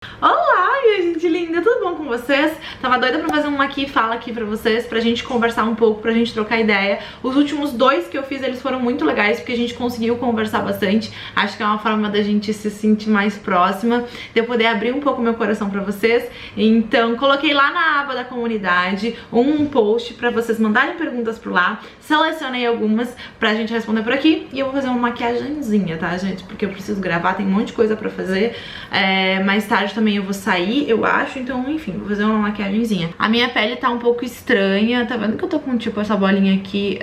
Olá, minha gente linda, tudo bom com vocês? Tava doida pra fazer um aqui e fala aqui pra vocês, pra gente conversar um pouco, pra gente trocar ideia. Os últimos dois que eu fiz, eles foram muito legais, porque a gente conseguiu conversar bastante. Acho que é uma forma da gente se sentir mais próxima, de eu poder abrir um pouco meu coração pra vocês. Então, coloquei lá na aba da comunidade um post pra vocês mandarem perguntas por lá. Selecionei algumas pra gente responder por aqui. E eu vou fazer uma maquiagenzinha, tá, gente? Porque eu preciso gravar, tem um monte de coisa pra fazer. Mais tarde também eu vou sair, eu acho, então enfim, vou fazer uma maquiagenzinha. A minha pele tá um pouco estranha, tá vendo que eu tô com tipo essa bolinha aqui,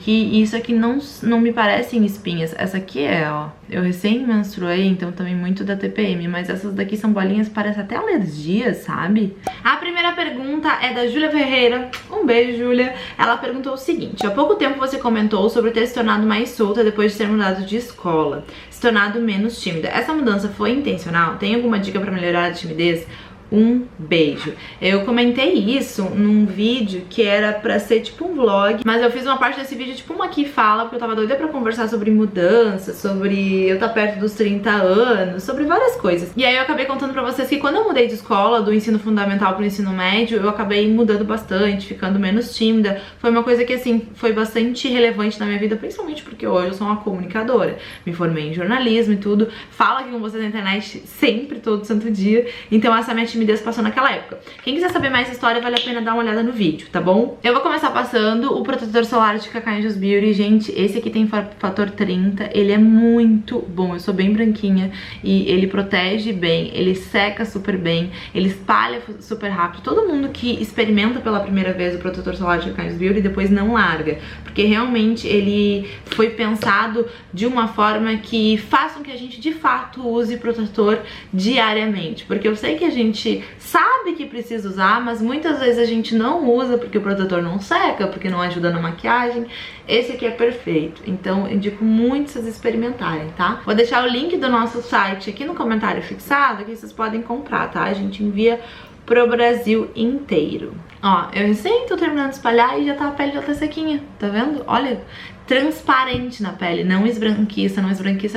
e isso aqui não me parecem espinhas. Essa aqui é, ó, eu recém menstruei, então também muito da TPM, mas essas daqui são bolinhas, parece até alergia, sabe? A primeira pergunta é da Júlia Ferreira, um beijo, Júlia. Ela perguntou o seguinte: há pouco tempo você comentou sobre ter se tornado mais solta depois de ter mudado de escola, se tornado menos tímida. Essa mudança foi intencional? Tem alguma dica pra melhorar a timidez? Um beijo. Eu comentei isso num vídeo que era pra ser tipo um vlog, mas eu fiz uma parte desse vídeo tipo uma aqui fala, porque eu tava doida pra conversar sobre mudança, sobre eu estar perto dos 30 anos, sobre várias coisas. E aí eu acabei contando pra vocês que quando eu mudei de escola, do ensino fundamental pro ensino médio, eu acabei mudando bastante, ficando menos tímida. Foi uma coisa que assim, foi bastante relevante na minha vida, principalmente porque hoje eu sou uma comunicadora. Me formei em jornalismo e tudo, falo aqui com vocês na internet sempre, todo santo dia. Então essa minha timidez passou naquela época. Quem quiser saber mais história, vale a pena dar uma olhada no vídeo, tá bom? Eu vou começar passando o protetor solar de Cacá Angels Beauty. Gente, esse aqui tem fator 30, ele é muito bom. Eu sou bem branquinha e ele protege bem, ele seca super bem, ele espalha super rápido. Todo mundo que experimenta pela primeira vez o protetor solar de Cacá Angels Beauty depois não larga, porque realmente ele foi pensado de uma forma que faça com que a gente de fato use protetor diariamente, porque eu sei que a gente sabe que precisa usar, mas muitas vezes a gente não usa porque o protetor não seca, porque não ajuda na maquiagem. Esse aqui é perfeito, então eu indico muito vocês experimentarem, tá? Vou deixar o link do nosso site aqui no comentário fixado, que vocês podem comprar, tá? A gente envia pro Brasil inteiro. Ó, eu recém tô terminando de espalhar e já tá, a pele já tá sequinha, tá vendo? Olha, transparente na pele, não esbranquiça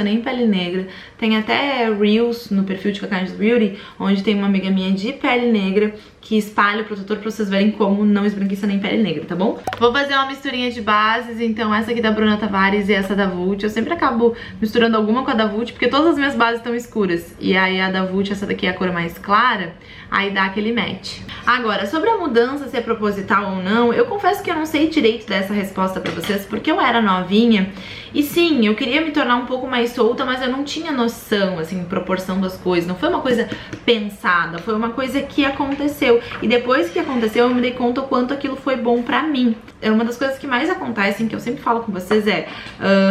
nem pele negra. Tem até Reels no perfil de Cacá Angels Beauty, onde tem uma amiga minha de pele negra que espalha o protetor pra vocês verem como não esbranquiça nem pele negra, tá bom? Vou fazer uma misturinha de bases, então essa aqui da Bruna Tavares e essa da Vult. Eu sempre acabo misturando alguma com a da Vult, porque todas as minhas bases estão escuras. E aí a da Vult, essa daqui é a cor mais clara, aí dá aquele match. Agora, sobre a mudança, se é proposital ou não, eu confesso que eu não sei direito dessa resposta pra vocês, porque eu era novinha e sim, eu queria me tornar um pouco mais solta, mas eu não tinha noção, assim, proporção das coisas. Não foi uma coisa pensada, foi uma coisa que aconteceu. E depois que aconteceu, eu me dei conta o quanto aquilo foi bom pra mim. É uma das coisas que mais acontecem, que eu sempre falo com vocês,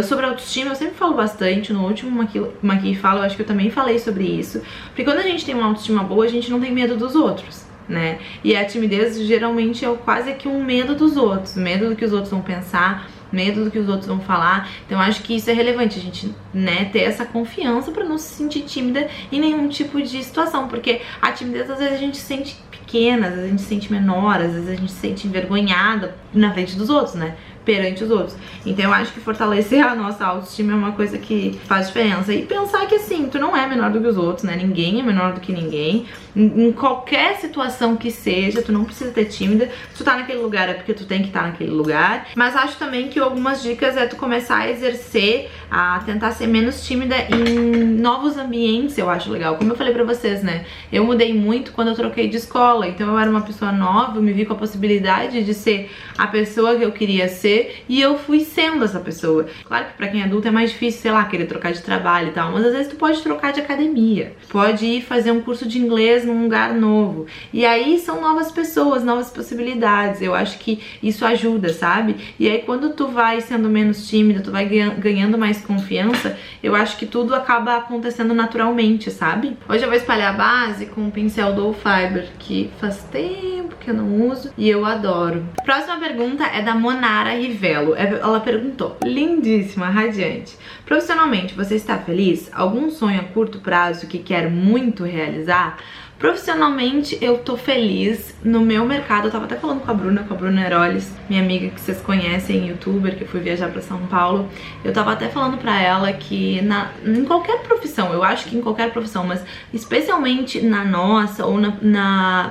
sobre autoestima. Eu sempre falo bastante. No último Maqui Fala, eu acho que eu também falei sobre isso. Porque quando a gente tem uma autoestima boa, a gente não tem medo dos outros, né? E a timidez geralmente é quase que um medo dos outros, medo do que os outros vão pensar, medo do que os outros vão falar. Então eu acho que isso é relevante, a gente, né, ter essa confiança pra não se sentir tímida em nenhum tipo de situação, porque a timidez às vezes a gente se sente pequena, às vezes a gente se sente menor, às vezes a gente se sente envergonhada na frente dos outros, né, perante os outros. Então eu acho que fortalecer a nossa autoestima é uma coisa que faz diferença. E pensar que assim, tu não é menor do que os outros, né? Ninguém é menor do que ninguém. Em qualquer situação que seja, tu não precisa ter tímida. Se tu tá naquele lugar é porque tu tem que estar naquele lugar. Mas acho também que algumas dicas é tu começar a exercer, a tentar ser menos tímida em novos ambientes. Eu acho legal. Como eu falei pra vocês, né? Eu mudei muito quando eu troquei de escola. Então eu era uma pessoa nova, eu me vi com a possibilidade de ser a pessoa que eu queria ser, e eu fui sendo essa pessoa. Claro que pra quem é adulto é mais difícil, sei lá, querer trocar de trabalho e tal, mas às vezes tu pode trocar de academia, pode ir fazer um curso de inglês num lugar novo, e aí são novas pessoas, novas possibilidades. Eu acho que isso ajuda, sabe? E aí quando tu vai sendo menos tímida, tu vai ganhando mais confiança, eu acho que tudo acaba acontecendo naturalmente, sabe? Hoje eu vou espalhar a base com o pincel Doll Fiber, que faz tempo que eu não uso e eu adoro. Próxima pergunta é da Monara Rivello. Ela perguntou: lindíssima, radiante. Profissionalmente, você está feliz? Algum sonho a curto prazo que quer muito realizar? Profissionalmente eu tô feliz no meu mercado. Eu tava até falando com a Bruna Heroles, minha amiga que vocês conhecem, youtuber, que eu fui viajar pra São Paulo. Eu tava até falando pra ela que em qualquer profissão, eu acho que em qualquer profissão, mas especialmente na nossa ou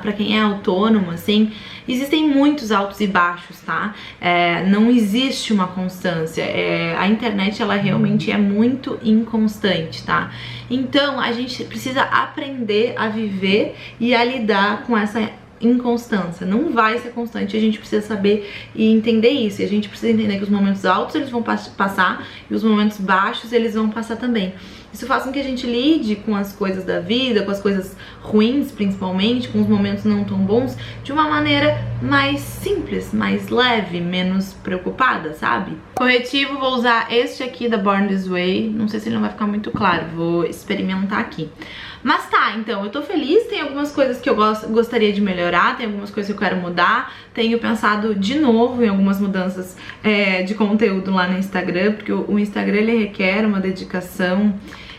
pra quem é autônomo, assim, existem muitos altos e baixos, tá? Não existe uma constância. A internet, ela realmente é muito inconstante, tá? Então, a gente precisa aprender a viver e a lidar com essa inconstância. Não vai ser constante, a gente precisa saber e entender isso. E a gente precisa entender que os momentos altos, eles vão passar e os momentos baixos, eles vão passar também. Isso faz com que a gente lide com as coisas da vida, com as coisas ruins, principalmente, com os momentos não tão bons, de uma maneira mais simples, mais leve, menos preocupada, sabe? Corretivo, vou usar este aqui da Born This Way. Não sei se ele não vai ficar muito claro, vou experimentar aqui. Mas tá, então, eu tô feliz, tem algumas coisas que eu gostaria de melhorar, tem algumas coisas que eu quero mudar, tenho pensado de novo em algumas mudanças de conteúdo lá no Instagram, porque o Instagram, ele requer uma dedicação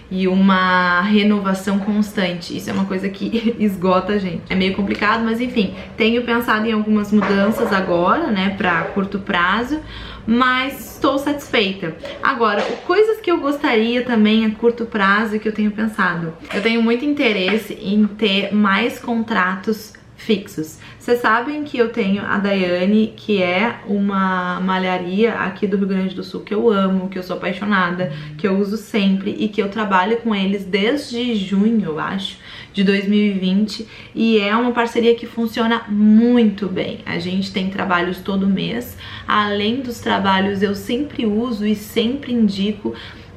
e uma renovação constante. Isso é uma coisa que esgota a gente. É meio complicado, mas enfim, tenho pensado em algumas mudanças agora, né, pra curto prazo, mas estou satisfeita. Agora, coisas que eu gostaria também a curto prazo que eu tenho pensado. Eu tenho muito interesse em ter mais contratos fixos. Vocês sabem que eu tenho a Daiane, que é uma malharia aqui do Rio Grande do Sul que eu amo, que eu sou apaixonada, que eu uso sempre e que eu trabalho com eles desde junho, eu acho, de 2020, e é uma parceria que funciona muito bem. A gente tem trabalhos todo mês, além dos trabalhos eu sempre uso e sempre indico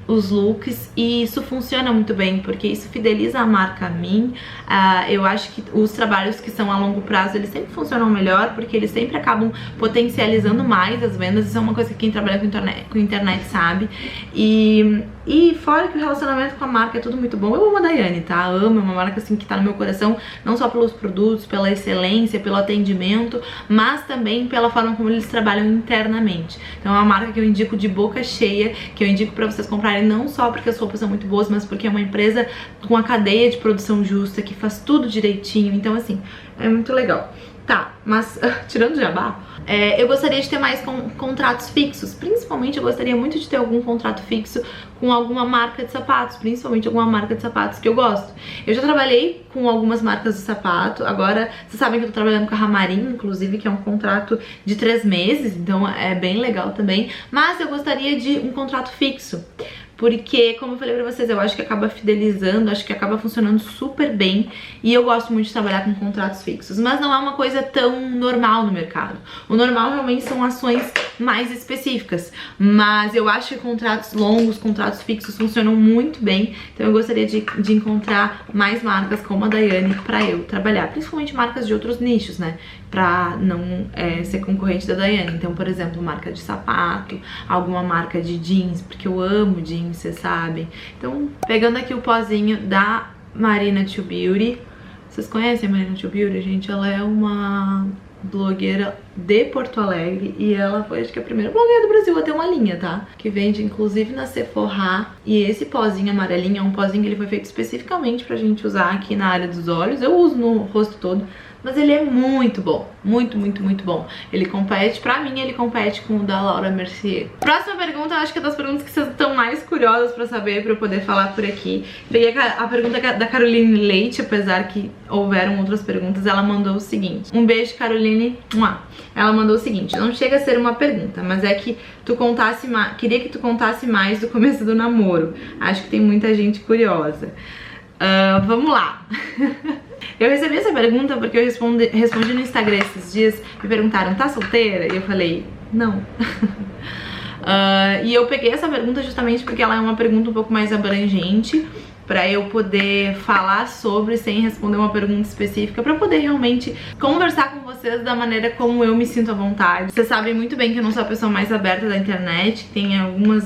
os looks, e isso funciona muito bem, porque isso fideliza a marca a mim. Eu acho que os trabalhos que são a longo prazo, eles sempre funcionam melhor, porque eles sempre acabam potencializando mais as vendas. Isso é uma coisa que quem trabalha com internet sabe. E fora que o relacionamento com a marca é tudo muito bom. Eu amo a Daiane, tá? Amo, é uma marca assim que tá no meu coração, não só pelos produtos, pela excelência, pelo atendimento, mas também pela forma como eles trabalham internamente. Então é uma marca que eu indico de boca cheia, que eu indico pra vocês comprarem não só porque as roupas são muito boas, mas porque é uma empresa com a cadeia de produção justa, que faz tudo direitinho. Então assim, é muito legal. Tá, mas tirando o jabá, eu gostaria de ter mais contratos fixos. Principalmente eu gostaria muito de ter algum contrato fixo com alguma marca de sapatos, principalmente alguma marca de sapatos que eu gosto. Eu já trabalhei com algumas marcas de sapato, agora vocês sabem que eu tô trabalhando com a Ramarim, inclusive, que é um contrato de 3 meses, então é bem legal também. Mas eu gostaria de um contrato fixo, porque, como eu falei pra vocês, eu acho que acaba fidelizando, acho que acaba funcionando super bem, e eu gosto muito de trabalhar com contratos fixos, mas não é uma coisa tão normal no mercado. O normal realmente são ações mais específicas, mas eu acho que contratos longos, contratos fixos funcionam muito bem, então eu gostaria de encontrar mais marcas como a Daiane pra eu trabalhar, principalmente marcas de outros nichos, né, pra não ser concorrente da Daiane. Então, por exemplo, marca de sapato, alguma marca de jeans, porque eu amo jeans, vocês sabem. Então, pegando aqui o pozinho da Marina To Beauty. Vocês conhecem a Marina To Beauty, gente? Ela é uma blogueira de Porto Alegre e ela foi, acho que, a primeira blogueira do Brasil a ter uma linha, tá? Que vende, inclusive, na Sephora. E esse pozinho amarelinho é um pozinho que ele foi feito especificamente pra gente usar aqui na área dos olhos. Eu uso no rosto todo, mas ele é muito bom, muito, muito, muito bom. Ele compete, pra mim, ele compete com o da Laura Mercier. Próxima pergunta, eu acho que é das perguntas que vocês estão mais curiosas pra saber, pra eu poder falar por aqui. Peguei a pergunta da Caroline Leite, apesar que houveram outras perguntas. Ela mandou o seguinte: um beijo, Caroline. Ela mandou o seguinte: não chega a ser uma pergunta, mas é que tu contasse queria que tu contasse mais do começo do namoro. Acho que tem muita gente curiosa. Vamos lá. Eu recebi essa pergunta porque eu respondi no Instagram esses dias. Me perguntaram, tá solteira? E eu falei, não. E eu peguei essa pergunta justamente porque ela é uma pergunta um pouco mais abrangente, pra eu poder falar sobre sem responder uma pergunta específica, pra poder realmente conversar com vocês da maneira como eu me sinto à vontade. Vocês sabem muito bem que eu não sou a pessoa mais aberta da internet, tem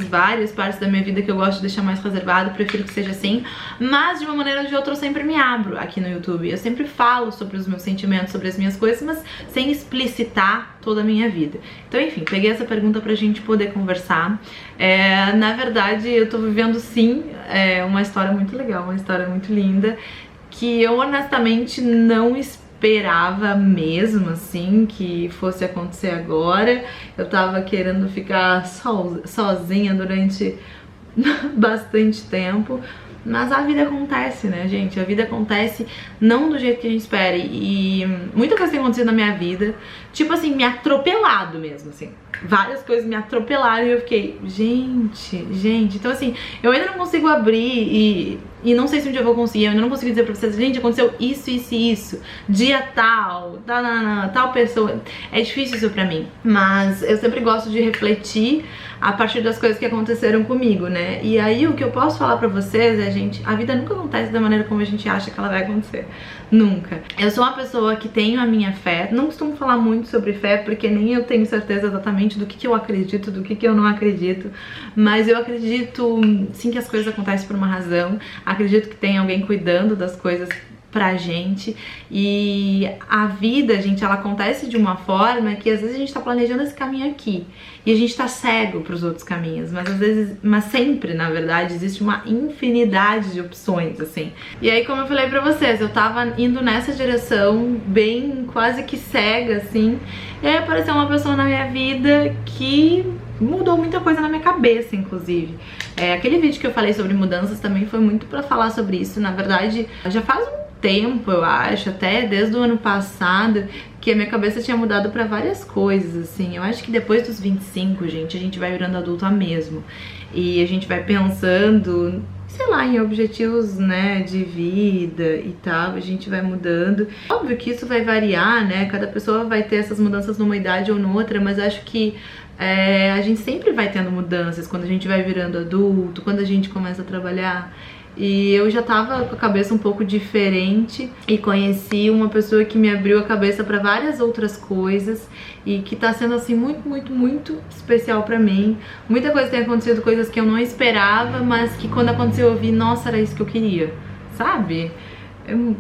várias partes da minha vida que eu gosto de deixar mais reservado, prefiro que seja assim, mas de uma maneira ou de outra eu sempre me abro aqui no YouTube. Eu sempre falo sobre os meus sentimentos, sobre as minhas coisas, mas sem explicitar toda a minha vida. Então, enfim, peguei essa pergunta pra gente poder conversar. Na verdade, eu tô vivendo, sim, uma história muito legal, uma história muito linda. que eu honestamente não esperava mesmo, assim, que fosse acontecer agora. Eu tava querendo ficar sozinha durante bastante tempo. Mas a vida acontece, né, gente? A vida acontece não do jeito que a gente espera. E muita coisa tem acontecido na minha vida, tipo assim, me atropelado mesmo, assim. Várias coisas me atropelaram e eu fiquei, gente. Então assim, eu ainda não consigo abrir e não sei se um dia eu vou conseguir. Eu ainda não consigo dizer pra vocês, gente, aconteceu isso, dia tal, tal pessoa. É difícil isso pra mim, mas eu sempre gosto de refletir a partir das coisas que aconteceram comigo, né? E aí o que eu posso falar pra vocês é, gente, a vida nunca acontece da maneira como a gente acha que ela vai acontecer. Nunca. Eu sou uma pessoa que tenho a minha fé. Não costumo falar muito sobre fé, porque nem eu tenho certeza exatamente do que eu acredito, do que eu não acredito. Mas eu acredito, sim, que as coisas acontecem por uma razão. Acredito que tem alguém cuidando das coisas pra gente. E a vida, gente, ela acontece de uma forma que às vezes a gente tá planejando esse caminho aqui e a gente tá cego pros outros caminhos, mas às vezes, mas sempre, na verdade, existe uma infinidade de opções, assim. E aí, como eu falei pra vocês, eu tava indo nessa direção bem quase que cega, assim, e aí apareceu uma pessoa na minha vida que mudou muita coisa na minha cabeça, inclusive. Aquele vídeo que eu falei sobre mudanças também foi muito pra falar sobre isso. Na verdade, já faz um tempo, eu acho, até desde o ano passado, que a minha cabeça tinha mudado pra várias coisas, assim. Eu acho que depois dos 25, gente, a gente vai virando adulta mesmo. E a gente vai pensando, sei lá, em objetivos, né, de vida e tal, a gente vai mudando. Óbvio que isso vai variar, né, cada pessoa vai ter essas mudanças numa idade ou noutra, mas acho que a gente sempre vai tendo mudanças quando a gente vai virando adulto, quando a gente começa a trabalhar. E eu já tava com a cabeça um pouco diferente e conheci uma pessoa que me abriu a cabeça pra várias outras coisas e que tá sendo assim muito especial pra mim. Muita coisa tem acontecido, coisas que eu não esperava, mas que quando aconteceu eu vi, nossa, era isso que eu queria, sabe?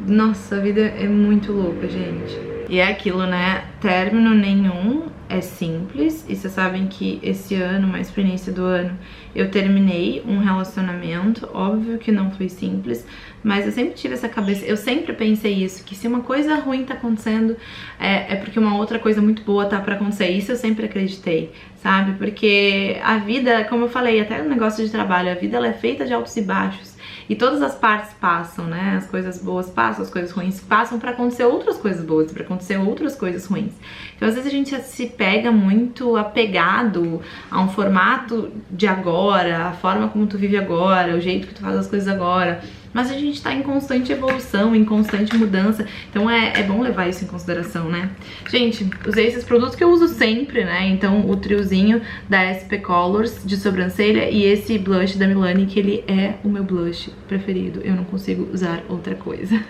Nossa, a vida é muito louca, gente. E é aquilo, né? Término nenhum é simples. E vocês sabem que esse ano, mais pro início do ano, eu terminei um relacionamento. Óbvio que não foi simples, mas eu sempre tive essa cabeça, eu sempre pensei isso, que se uma coisa ruim tá acontecendo, é porque uma outra coisa muito boa tá pra acontecer. Isso eu sempre acreditei, sabe? Porque a vida, como eu falei, até no negócio de trabalho, a vida ela é feita de altos e baixos. E todas as partes passam, né? As coisas boas passam, as coisas ruins passam pra acontecer outras coisas boas, pra acontecer outras coisas ruins. Então às vezes a gente se pega muito apegado a um formato de agora, a forma como tu vive agora, o jeito que tu faz as coisas agora. Mas a gente tá em constante evolução, em constante mudança, então é bom levar isso em consideração, né? Gente, usei esses produtos que eu uso sempre, né? Então o triozinho da SP Colors de sobrancelha e esse blush da Milani, que ele é o meu blush preferido. Eu não consigo usar outra coisa.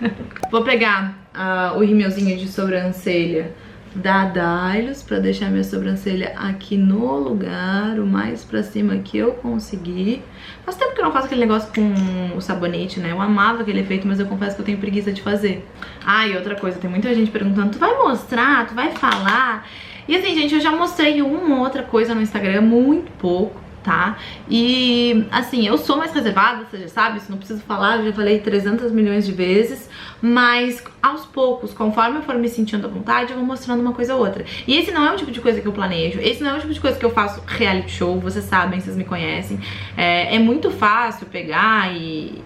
Vou pegar o rímelzinho de sobrancelha da Dylos pra deixar minha sobrancelha aqui no lugar, o mais pra cima que eu conseguir. Faz tempo que eu não faço aquele negócio com o sabonete, né? Eu amava aquele efeito, mas eu confesso que eu tenho preguiça de fazer. Ah, e outra coisa, tem muita gente perguntando, tu vai mostrar, tu vai falar? E assim, gente, eu já mostrei uma ou outra coisa no Instagram, muito pouco, tá? E assim, eu sou mais reservada, você já sabe, isso não preciso falar, eu já falei 300 milhões de vezes, mas aos poucos, conforme eu for me sentindo à vontade, eu vou mostrando uma coisa ou outra. E esse não é o tipo de coisa que eu planejo, esse não é o tipo de coisa que eu faço reality show, vocês sabem, vocês me conhecem. É muito fácil pegar e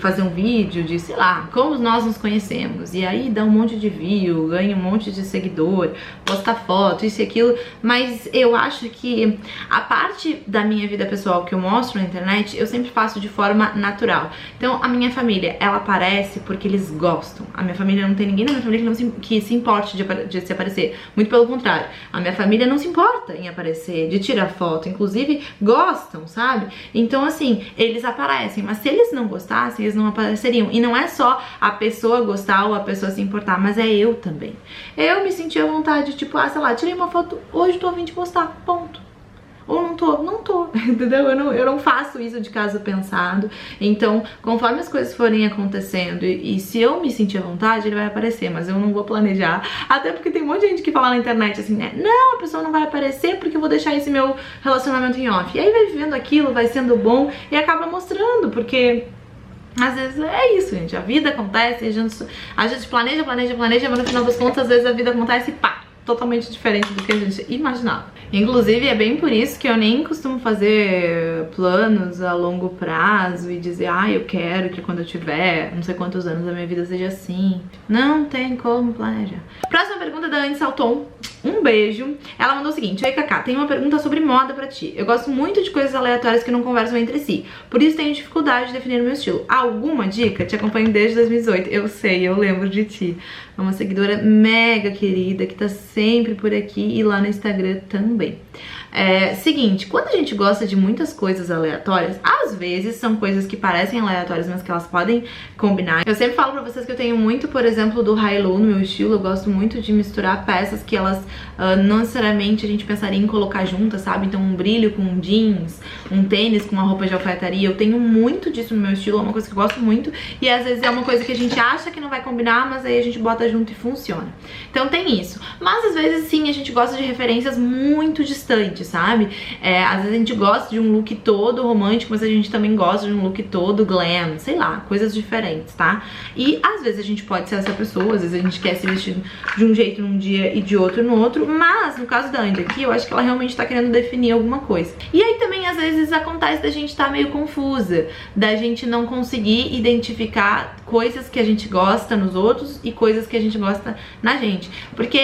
fazer um vídeo de, sei lá, como nós nos conhecemos, e aí dá um monte de view, ganha um monte de seguidor, posta foto, isso e aquilo, mas eu acho que a parte da minha vida pessoal que eu mostro na internet, eu sempre faço de forma natural. Então a minha família, ela aparece porque eles gostam. A minha família, não tem ninguém na minha família que se importe de se aparecer, muito pelo contrário, a minha família não se importa em aparecer, de tirar foto, inclusive gostam, sabe? Então assim, eles aparecem, mas se eles não gostassem, eles não apareceriam. E não é só a pessoa gostar ou a pessoa se importar, mas é eu também. Eu me senti à vontade, tipo, sei lá, tirei uma foto, hoje tô a fim de postar, ponto. Ou não tô, entendeu? Eu não faço isso de caso pensado. Então, conforme as coisas forem acontecendo e se eu me sentir à vontade, ele vai aparecer, mas eu não vou planejar. Até porque tem um monte de gente que fala na internet assim, né? Não, a pessoa não vai aparecer porque eu vou deixar esse meu relacionamento em off. E aí vai vivendo aquilo, vai sendo bom e acaba mostrando, porque Às vezes é isso, gente, a vida acontece, a gente planeja, mas no final das contas, às vezes a vida acontece e pá, totalmente diferente do que a gente imaginava. Inclusive, é bem por isso que eu nem costumo fazer planos a longo prazo e dizer, eu quero que quando eu tiver não sei quantos anos a minha vida seja assim. Não tem como planejar. Próxima pergunta da Anne Salton. Um beijo. Ela mandou o seguinte: oi, Cacá, tem uma pergunta sobre moda pra ti. Eu gosto muito de coisas aleatórias que não conversam entre si, por isso tenho dificuldade de definir o meu estilo. Alguma dica? Te acompanho desde 2018. Eu sei, eu lembro de ti. É uma seguidora mega querida que tá sempre por aqui e lá no Instagram também. Seguinte, quando a gente gosta de muitas coisas aleatórias, às vezes são coisas que parecem aleatórias, mas que elas podem combinar. Eu sempre falo pra vocês que eu tenho muito, por exemplo, do high-low no meu estilo. Eu gosto muito de misturar peças que elas não necessariamente a gente pensaria em colocar juntas, sabe? Então um brilho com um jeans, um tênis com uma roupa de alfaiataria. Eu tenho muito disso no meu estilo, é uma coisa que eu gosto muito. E às vezes é uma coisa que a gente acha que não vai combinar, mas aí a gente bota junto e funciona. Então tem isso. Mas às vezes sim, a gente gosta de referências muito distantes, sabe? Às vezes a gente gosta de um look todo romântico, mas a gente também gosta de um look todo glam, sei lá, coisas diferentes, tá? E às vezes a gente pode ser essa pessoa, às vezes a gente quer se vestir de um jeito num dia e de outro no outro, mas no caso da Andy aqui, eu acho que ela realmente tá querendo definir alguma coisa. E aí também às vezes acontece da gente tá meio confusa, da gente não conseguir identificar coisas que a gente gosta nos outros e coisas que a gente gosta na gente. Porque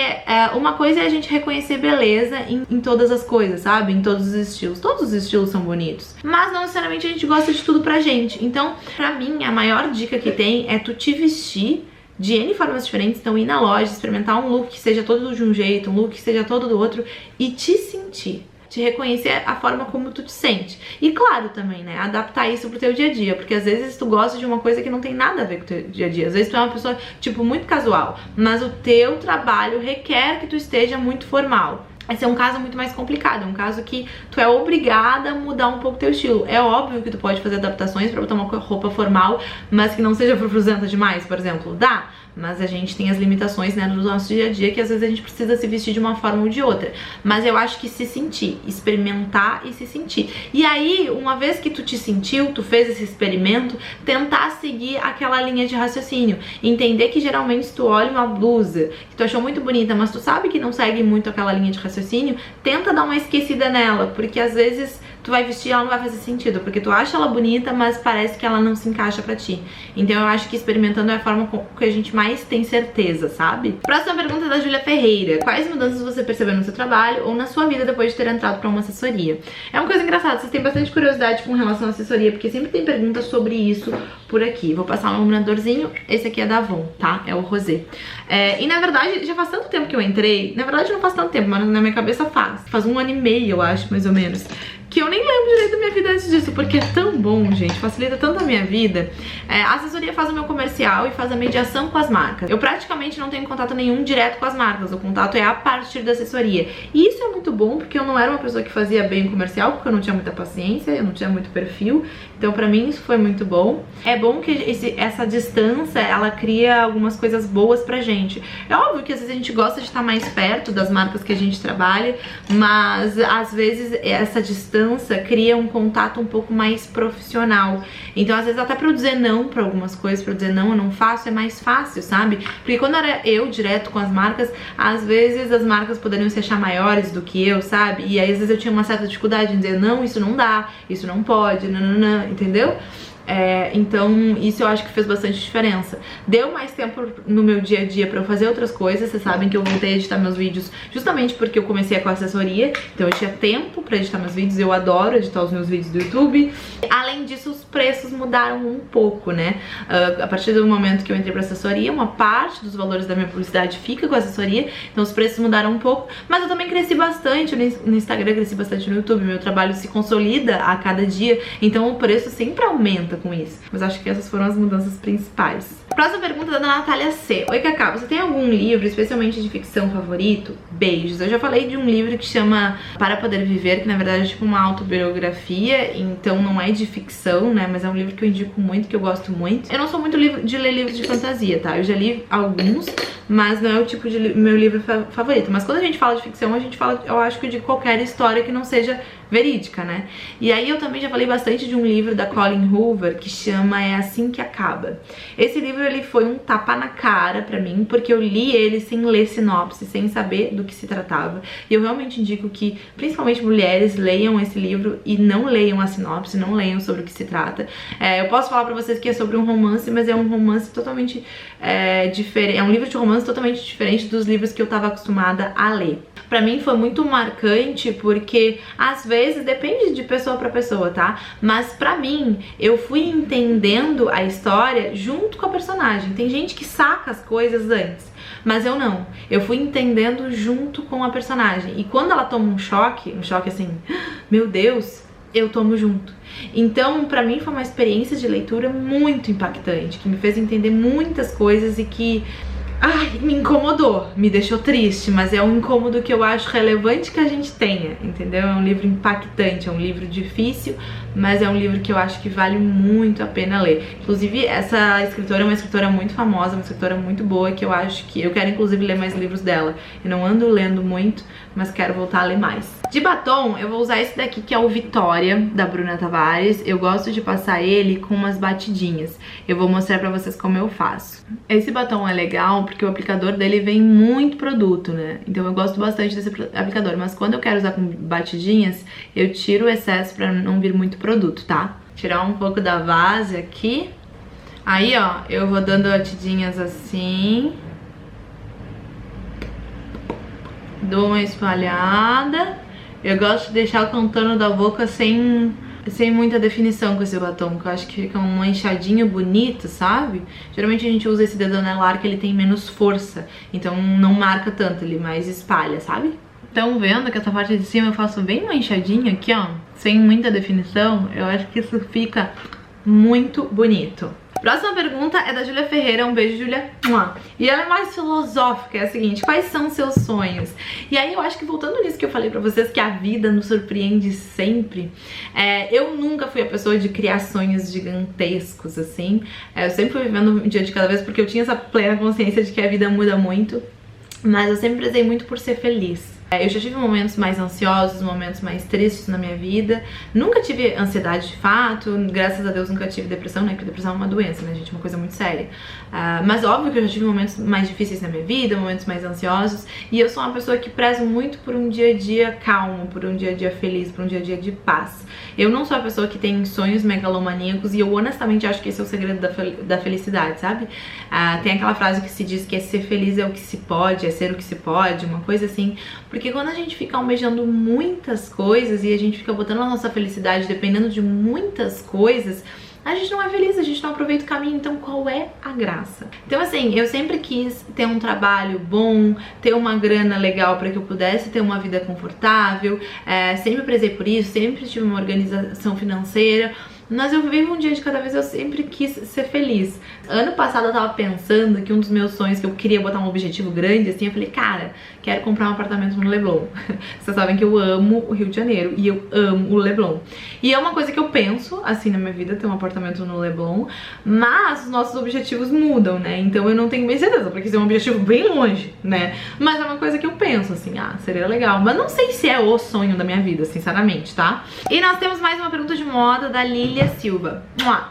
uma coisa é a gente reconhecer beleza em todas as coisas, sabe? Em todos os estilos. Todos os estilos são bonitos. Mas não necessariamente a gente gosta de tudo pra gente. Então, pra mim, a maior dica que tem é tu te vestir de N formas diferentes. Então ir na loja, experimentar um look que seja todo de um jeito, um look que seja todo do outro e te sentir. Te reconhecer a forma como tu te sente. E claro também, né, adaptar isso pro teu dia a dia, porque às vezes tu gosta de uma coisa que não tem nada a ver com o teu dia a dia. Às vezes tu é uma pessoa, tipo, muito casual, mas o teu trabalho requer que tu esteja muito formal. Esse é um caso muito mais complicado, é um caso que tu é obrigada a mudar um pouco teu estilo. É óbvio que tu pode fazer adaptações pra botar uma roupa formal, mas que não seja frufruzenta demais, por exemplo, dá. Mas a gente tem as limitações, né, do nosso dia a dia, que às vezes a gente precisa se vestir de uma forma ou de outra. Mas eu acho que se sentir, experimentar e se sentir. E aí, uma vez que tu te sentiu, tu fez esse experimento, tentar seguir aquela linha de raciocínio. Entender que geralmente se tu olha uma blusa que tu achou muito bonita, mas tu sabe que não segue muito aquela linha de raciocínio, tenta dar uma esquecida nela, porque às vezes tu vai vestir e ela não vai fazer sentido, porque tu acha ela bonita, mas parece que ela não se encaixa pra ti. Então eu acho que experimentando é a forma que a gente mais tem certeza, sabe? Próxima pergunta é da Júlia Ferreira. Quais mudanças você percebeu no seu trabalho ou na sua vida depois de ter entrado pra uma assessoria? É uma coisa engraçada, vocês têm bastante curiosidade com relação à assessoria, porque sempre tem perguntas sobre isso por aqui. Vou passar um iluminadorzinho, esse aqui é da Avon, tá? É o rosé. E na verdade, já faz tanto tempo que eu entrei, na verdade não faz tanto tempo, mas na minha cabeça faz 1 ano e meio, eu acho, mais ou menos, que eu nem lembro direito da minha vida antes disso, porque é tão bom, gente, facilita tanto a minha vida. A assessoria faz o meu comercial e faz a mediação com as marcas. Eu praticamente não tenho contato nenhum direto com as marcas, o contato é a partir da assessoria. E isso é muito bom, porque eu não era uma pessoa que fazia bem o comercial, porque eu não tinha muita paciência, eu não tinha muito perfil, então pra mim isso foi muito bom. É bom que essa distância, ela cria algumas coisas boas pra gente. É óbvio que às vezes a gente gosta de estar mais perto das marcas que a gente trabalha, mas às vezes essa distância cria um contato um pouco mais profissional. Então às vezes até pra eu dizer não pra algumas coisas, pra eu dizer não, eu não faço, é mais fácil, sabe? Porque quando era eu direto com as marcas, às vezes as marcas poderiam se achar maiores do que eu, sabe? E aí às vezes eu tinha uma certa dificuldade em dizer não, isso não dá, isso não pode, não, entendeu? Então isso eu acho que fez bastante diferença. Deu mais tempo no meu dia a dia pra eu fazer outras coisas. Vocês sabem que eu voltei a editar meus vídeos justamente porque eu comecei com a assessoria, então eu tinha tempo pra editar meus vídeos. Eu adoro editar os meus vídeos do YouTube. Além disso, os preços mudaram um pouco, né? A partir do momento que eu entrei pra assessoria, uma parte dos valores da minha publicidade fica com a assessoria, então os preços mudaram um pouco. Mas eu também cresci bastante no Instagram, cresci bastante no YouTube. Meu trabalho se consolida a cada dia, então o preço sempre aumenta com isso. Mas acho que essas foram as mudanças principais. Próxima pergunta da Natália C. Oi, Cacá, você tem algum livro, especialmente de ficção, favorito? Beijos. Eu já falei de um livro que chama Para Poder Viver, que na verdade é tipo uma autobiografia, então não é de ficção, né, mas é um livro que eu indico muito, que eu gosto muito. Eu não sou muito de ler livros de fantasia, tá? Eu já li alguns, mas não é o tipo de meu livro favorito. Mas quando a gente fala de ficção, a gente fala, eu acho que de qualquer história que não seja verídica, né? E aí eu também já falei bastante de um livro da Colleen Hoover que chama É Assim Que Acaba. Esse livro, ele foi um tapa na cara pra mim, porque eu li ele sem ler sinopse, sem saber do que se tratava. E eu realmente indico que, principalmente mulheres, leiam esse livro e não leiam a sinopse, não leiam sobre o que se trata. Eu posso falar pra vocês que é sobre um romance, mas é um romance totalmente diferente. É um livro de romance totalmente diferente dos livros que eu tava acostumada a ler. Pra mim foi muito marcante porque, às vezes, depende de pessoa pra pessoa, tá? Mas pra mim, eu fui entendendo a história junto com a personagem. Tem gente que saca as coisas antes, mas eu não. Eu fui entendendo junto com a personagem. E quando ela toma um choque assim, meu Deus, eu tomo junto. Então, pra mim foi uma experiência de leitura muito impactante, que me fez entender muitas coisas e que... ai, me incomodou, me deixou triste, mas é um incômodo que eu acho relevante que a gente tenha, entendeu? É um livro impactante, é um livro difícil, mas é um livro que eu acho que vale muito a pena ler. Inclusive, essa escritora é uma escritora muito famosa, uma escritora muito boa, que eu acho que... eu quero, inclusive, ler mais livros dela. Eu não ando lendo muito, mas quero voltar a ler mais. De batom, eu vou usar esse daqui, que é o Vitória, da Bruna Tavares. Eu gosto de passar ele com umas batidinhas. Eu vou mostrar pra vocês como eu faço. Esse batom é legal porque o aplicador dele vem muito produto, né? Então eu gosto bastante desse aplicador, mas quando eu quero usar com batidinhas, eu tiro o excesso pra não vir muito produto, tá? Tirar um pouco da base aqui. Aí, ó, eu vou dando batidinhas assim. Dou uma espalhada. Eu gosto de deixar o contorno da boca sem muita definição com esse batom, que eu acho que fica um manchadinho bonito, sabe? Geralmente a gente usa esse dedo anelar que ele tem menos força, então não marca tanto, ele mais espalha, sabe? Estão vendo que essa parte de cima eu faço bem manchadinho aqui, ó, sem muita definição? Eu acho que isso fica muito bonito. Próxima pergunta é da Júlia Ferreira, um beijo, Júlia. E ela é mais filosófica, é a seguinte: quais são seus sonhos? E aí eu acho que, voltando nisso que eu falei pra vocês, que a vida nos surpreende sempre, eu nunca fui a pessoa de criar sonhos gigantescos, assim. Eu sempre fui vivendo um dia de cada vez, porque eu tinha essa plena consciência de que a vida muda muito, mas eu sempre prezei muito por ser feliz. Eu já tive momentos mais ansiosos, momentos mais tristes na minha vida. Nunca tive ansiedade de fato, graças a Deus nunca tive depressão, né? Porque depressão é uma doença, né, gente? Uma coisa muito séria. Mas óbvio que eu já tive momentos mais difíceis na minha vida, momentos mais ansiosos. E eu sou uma pessoa que prezo muito por um dia a dia calmo, por um dia a dia feliz, por um dia a dia de paz. Eu não sou a pessoa que tem sonhos megalomaníacos e eu honestamente acho que esse é o segredo da felicidade, sabe? Tem aquela frase que se diz que ser feliz é o que se pode, é ser o que se pode, uma coisa assim. Porque quando a gente fica almejando muitas coisas e a gente fica botando a nossa felicidade dependendo de muitas coisas, a gente não é feliz, a gente não aproveita o caminho. Então qual é a graça? Então assim, eu sempre quis ter um trabalho bom, ter uma grana legal para que eu pudesse ter uma vida confortável, sempre prezei por isso, sempre tive uma organização financeira. Mas eu vivo um dia de cada vez, eu sempre quis ser feliz. Ano passado eu tava pensando que um dos meus sonhos, que eu queria botar um objetivo grande, assim, eu falei, cara, quero comprar um apartamento no Leblon. Vocês sabem que eu amo o Rio de Janeiro e eu amo o Leblon. E é uma coisa que eu penso, assim, na minha vida, ter um apartamento no Leblon, mas os nossos objetivos mudam, né? Então eu não tenho bem certeza, porque isso é um objetivo bem longe, né? Mas é uma coisa que eu penso, assim, seria legal. Mas não sei se é o sonho da minha vida, sinceramente, tá? E nós temos mais uma pergunta de moda da Lilia Silva.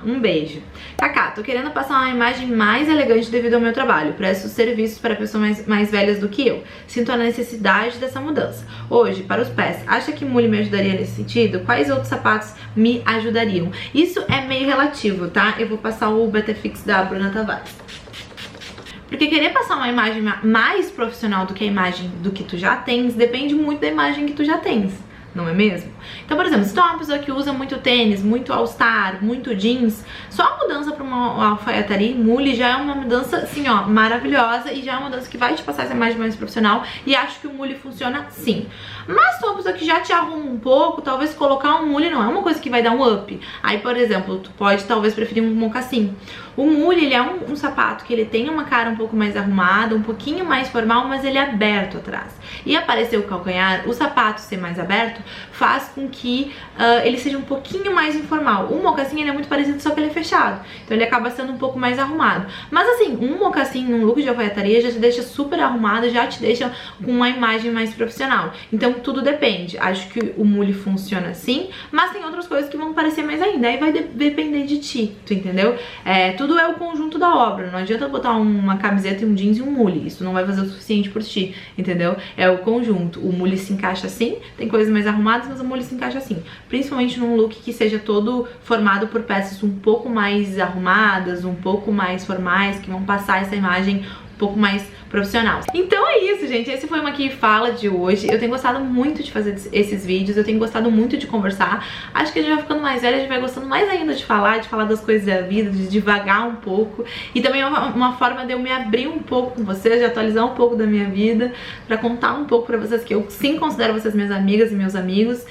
Um beijo. Cacá, tô querendo passar uma imagem mais elegante devido ao meu trabalho. Presto serviços para pessoas mais velhas do que eu. Sinto a necessidade dessa mudança. Hoje, para os pés, acha que mule me ajudaria nesse sentido? Quais outros sapatos me ajudariam? Isso é meio relativo, tá? Eu vou passar o BTFix da Bruna Tavares. Porque querer passar uma imagem mais profissional do que a imagem do que tu já tens, depende muito da imagem que tu já tens, não é mesmo? Então, por exemplo, se tu é uma pessoa que usa muito tênis, muito all-star, muito jeans, só a mudança pra uma alfaiataria mule já é uma mudança, assim, ó, maravilhosa, e já é uma mudança que vai te passar essa imagem mais profissional, e acho que o mule funciona sim. Mas se tu é uma pessoa que já te arruma um pouco, talvez colocar um mule não é uma coisa que vai dar um up. Aí, por exemplo, tu pode talvez preferir um mocassim. O mule, ele é um sapato que ele tem uma cara um pouco mais arrumada, um pouquinho mais formal, mas ele é aberto atrás. E aparecer o calcanhar, o sapato ser mais aberto, faz com que ele seja um pouquinho mais informal. O mocassim, ele é muito parecido, só que ele é fechado. Então ele acaba sendo um pouco mais arrumado. Mas assim, um mocassim num look de alfaiataria já te deixa super arrumado, já te deixa com uma imagem mais profissional. Então tudo depende. Acho que o mule funciona assim, mas tem outras coisas que vão parecer mais ainda. Aí vai depender de ti, tu entendeu? Tudo é o conjunto da obra. Não adianta botar uma camiseta e um jeans e um mule. Isso não vai fazer o suficiente por ti, entendeu? É o conjunto. O mule se encaixa assim, tem coisas mais arrumadas, mas o mule se encaixa assim. Principalmente num look que seja todo formado por peças um pouco mais arrumadas, um pouco mais formais, que vão passar essa imagem um pouco mais profissional. Então é isso, gente. Esse foi uma Aqui Fala de hoje. Eu tenho gostado muito de fazer esses vídeos, eu tenho gostado muito de conversar. Acho que a gente vai ficando mais velha, a gente vai gostando mais ainda de falar das coisas da vida, de devagar um pouco. E também é uma forma de eu me abrir um pouco com vocês, de atualizar um pouco da minha vida, pra contar um pouco pra vocês que eu sim considero vocês minhas amigas e meus amigos.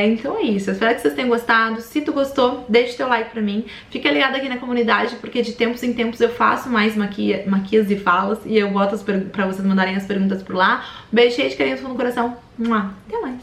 Então é isso. Eu espero que vocês tenham gostado. Se tu gostou, deixa teu like pra mim. Fica ligado aqui na comunidade, porque de tempos em tempos eu faço mais maquias e falas, e eu boto pra vocês mandarem as perguntas por lá. Beijo cheio de carinho no coração. Até mais.